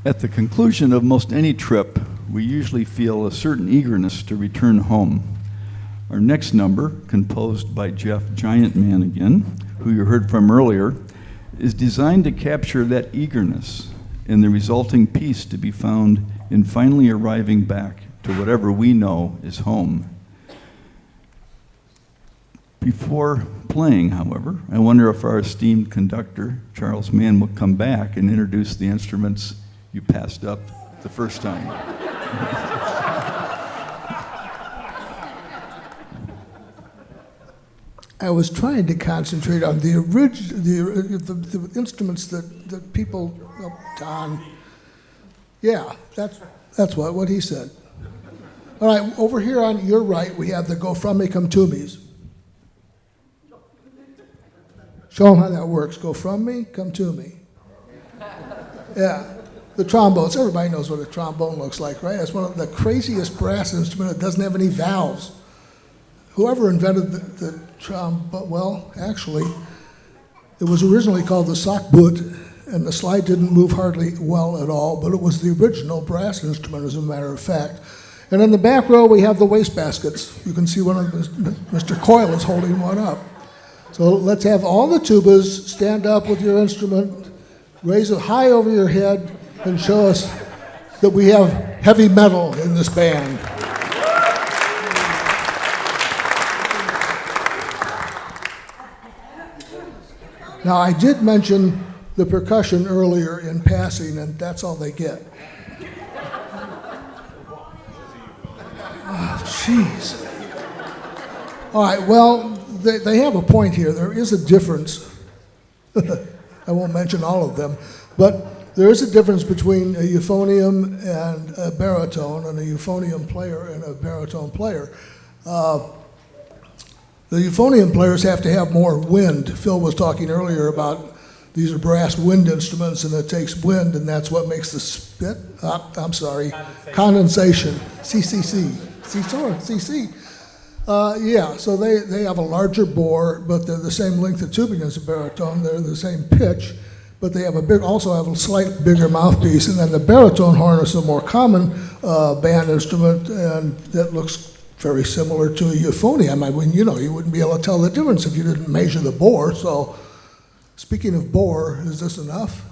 At the conclusion of most any trip, we usually feel a certain eagerness to return home. Our next number, composed by Jeff Giantman again, who you heard from earlier, is designed to capture that eagerness and the resulting peace to be found in finally arriving back to whatever we know is home. Before playing, however, I wonder if our esteemed conductor, Charles Mann, will come back and introduce the instruments you passed up the first time. I was trying to concentrate on the instruments that people, Don, yeah, that's what he said. All right, over here on your right, we have the Go From Me, Come To Me's. Show them how that works. Go from me, come to me. Yeah, the trombones. Everybody knows what a trombone looks like, right? It's one of the craziest brass instruments. It doesn't have any valves. Whoever invented the trombone, well, actually, it was originally called the Sackbut, and the slide didn't move hardly well at all, but it was the original brass instrument, as a matter of fact. And in the back row, we have the wastebaskets. You can see one of Mr. Coyle is holding one up. So let's have all the tubas stand up with your instrument, raise it high over your head, and show us that we have heavy metal in this band. Now, I did mention the percussion earlier in passing, and that's all they get. Oh, jeez. All right, well, they have a point here. There is a difference. I won't mention all of them, but there is a difference between a euphonium and a baritone, and a euphonium player and a baritone player. The euphonium players have to have more wind. Phil was talking earlier about these are brass wind instruments, and it takes wind, and that's what makes the spit. Condensation. CCC. CC. Yeah, so they have a larger bore, but they're the same length of tubing as a baritone. They're the same pitch, but they have also have a slight bigger mouthpiece. And then the baritone horn is a more common band instrument, and that looks very similar to a euphonium. I mean, you wouldn't be able to tell the difference if you didn't measure the bore. So, speaking of bore, is this enough?